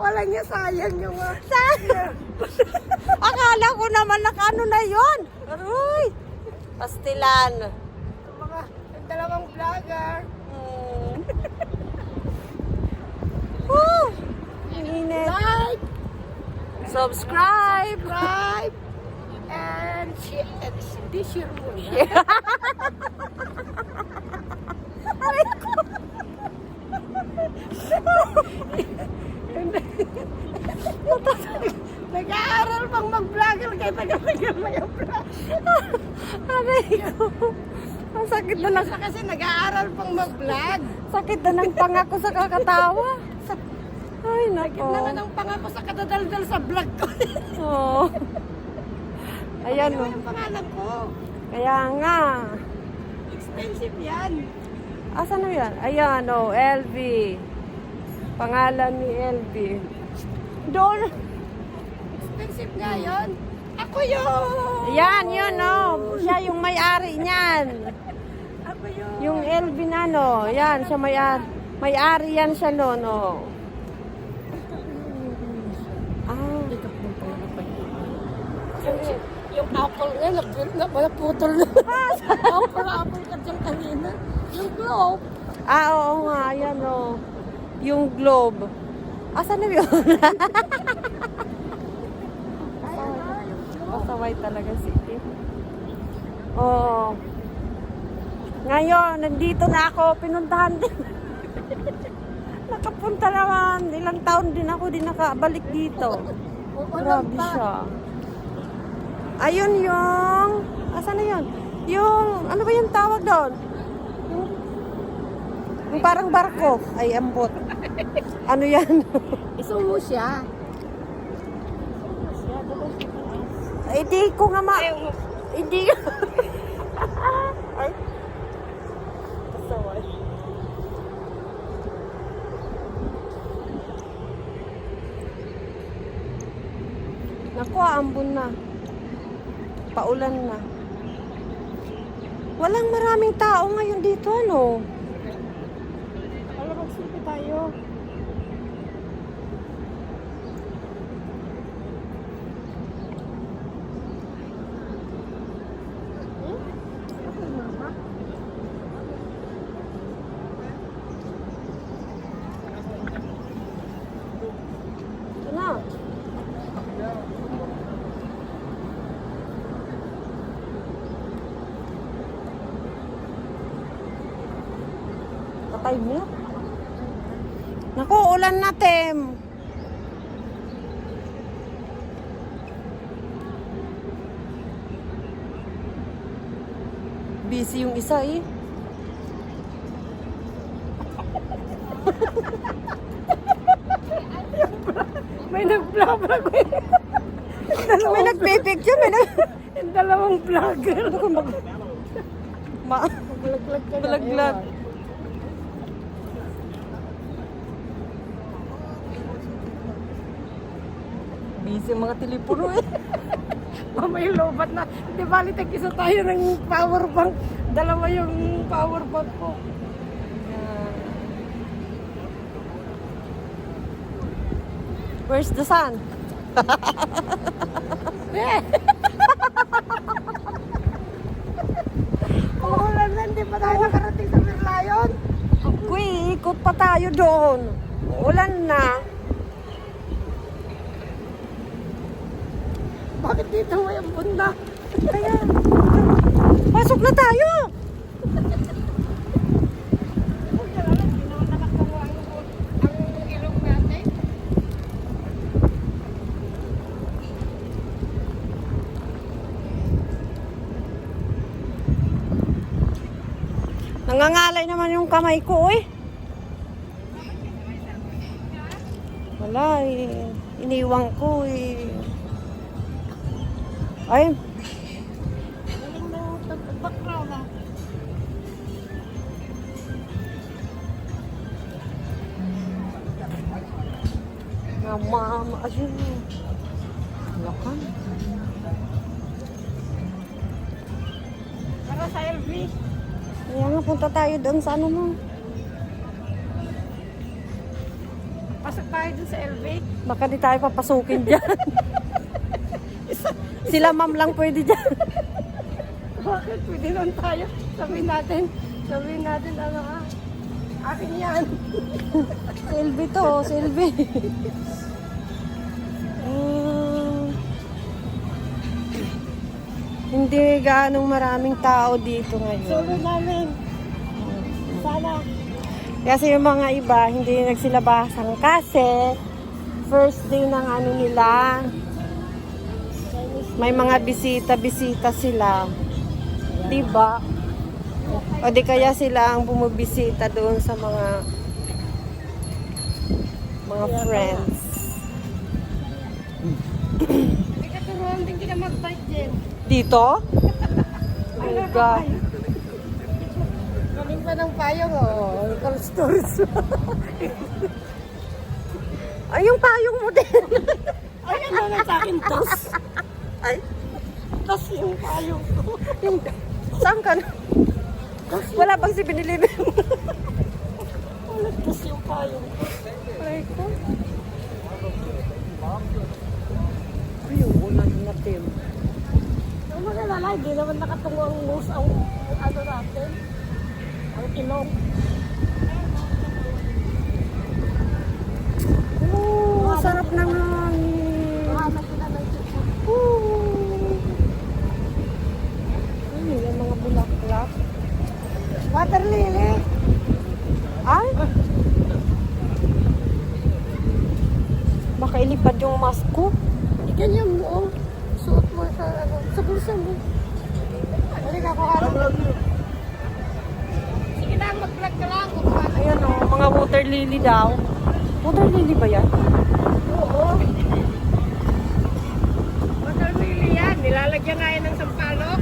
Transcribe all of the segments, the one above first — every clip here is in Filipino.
wala niya, sayang yung... Akala ko naman nakano na yon. Aroy! Pastilan. Yung dalawang vlogger. Woo! Ang init. Like, Subscribe! subscribe, and this your moon. Nag-aaral pang mag-vlogger kaya tagal-tagal na yung vlog. Aray ko. Ang sakit na lang. Kasi nag-aaral pang mag-vlog. Sakit na ng panga ko sa kakatawa. Ay, Sakit nako. na nga ng pangako sa kadadaldal sa vlog ko. Oo. Ayan Ano o. yung pangalan ko? Kaya nga. Expensive yan. Asan na yan? Ayan o, LV. Pangalan ni LV. Doon. Expensive nga yun. Ako yun! Yan, yun o. Siya yung may-ari niyan. Ako yun! Yung LV na no. Yan, siya may-ari. May-ari yan siya no, no. Ah. Yung apple nga, naputol na. Apple ka dyan kanina. Yung globe. Ah, oo nga. Yan o. Yung globe. Asan na yun? Pasaway talaga si Kim. Oo. Ngayon, nandito na ako. Pinuntahan din. Nakapunta naman. Ilang taon din ako din nakabalik dito. Grabe siya. Ayun yung... Asan na yun? Yung... Ano ba yung tawag doon? Yung parang barko. Ay, ambot. Ano yan? Isumo siya. Hindi ko nga Hindi. Ay. Pasaway. Naku, ambon na. Paulan na. Walang maraming tao ngayon dito, ano? Wala magsulpi tayo. Ito na. Patay mo. Naku, ulan na, Tem. Busy yung isa eh. May nag-vlog eh. May nagpipicture, Yung dalawang vlogger. Malaglag ka na. Malaglag. Busy yung mga telepono eh. May lobat na. Di bali, tag-isa tayo ng power bank. Dalawa yung power bank ko. Where's the sun? Umulan na, hindi pa tayo nakarating sa Merlion. Kuy, ikot pa tayo doon. Ulan na. Bakit dito may ambon na? Kaya, pasok na tayo. Huwag na lang, hindi naman nakakuha ang ilong natin. Nangangalay naman yung kamay ko eh. Wala eh. Iniwang ko eh. Ay, Galing na yung background na. ayun. Lakan. Para sa LV. Kaya nga, punta tayo doon sa ano mo. Pasok tayo dun sa LV. Baka di tayo papasukin dyan. Sila ma'am lang pwede dyan. Bakit? Pwede lang tayo. Sabihin natin ano ha. Akin yan. Selby to, Selby. Hindi gaanong maraming tao dito ngayon. Solo namin. Sana. Kasi yung mga iba, hindi nagsilabasan kasi first day ng ano nila. May mga bisita-bisita sila. Diba? O di kaya sila ang bumibisita doon sa mga friends. Hindi ka turuan din kita mag-bike din. Dito? Oh my God. Galing pa ng payong oh. Cold storage. Ay, yung payong mo din. Ayun na sa akin tos. Ay, Tos yung payong ko. yung, saan ka na? Wala bang si binili mo? Tos yung payong ko. Ay, ko. Ay, wala na Tim. Ang magalala, hindi naman nakatungo ang moose ang ano natin. Ang ilong. Oh, sarap ng hangin. Hanap sila ng chicha. Ay, yung mga bulaklak. Water lily. Ay! Baka ilipad yung mask ko. Ganyan mo oh. Suot mo sa ano. Sa bulsa mo. Hindi ka kuha lang. Sige na, mag-vlog ka lang. Ayan o, mga water lily daw. Water lily ba yan? Oo. Water lily yan. Nilalagyan nga yan ng sampalok.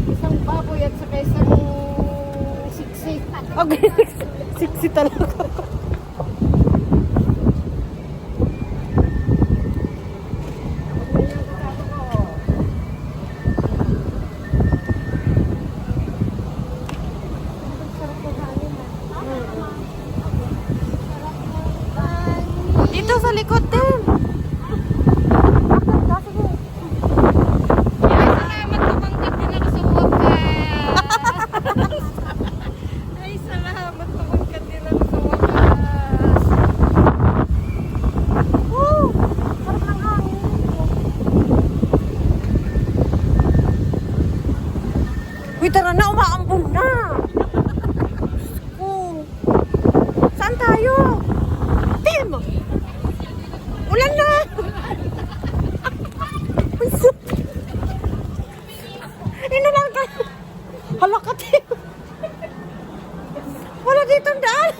Isang baboy at saka isang siksi. Okay, siksi talaga. Dito sa likod din. Ay, salamat tumangkad din ako sa wakas. Woo! Sarap ng hangin. Uy, tara na, umaambon na. Oh. Saan tayo? Tim! Ulan na! Uy, Inulan ka. Hala ka, Tim. Wala dito daan.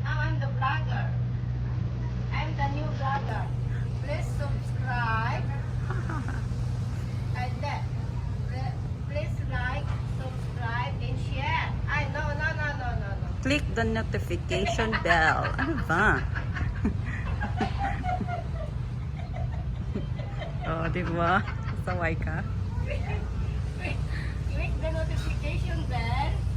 Now I'm the vlogger. I'm the new vlogger. Please subscribe. And then, please like, subscribe, and share. I no. Click the notification bell. Ano ba? Oh, di ba? Saway ka? Click the notification bell.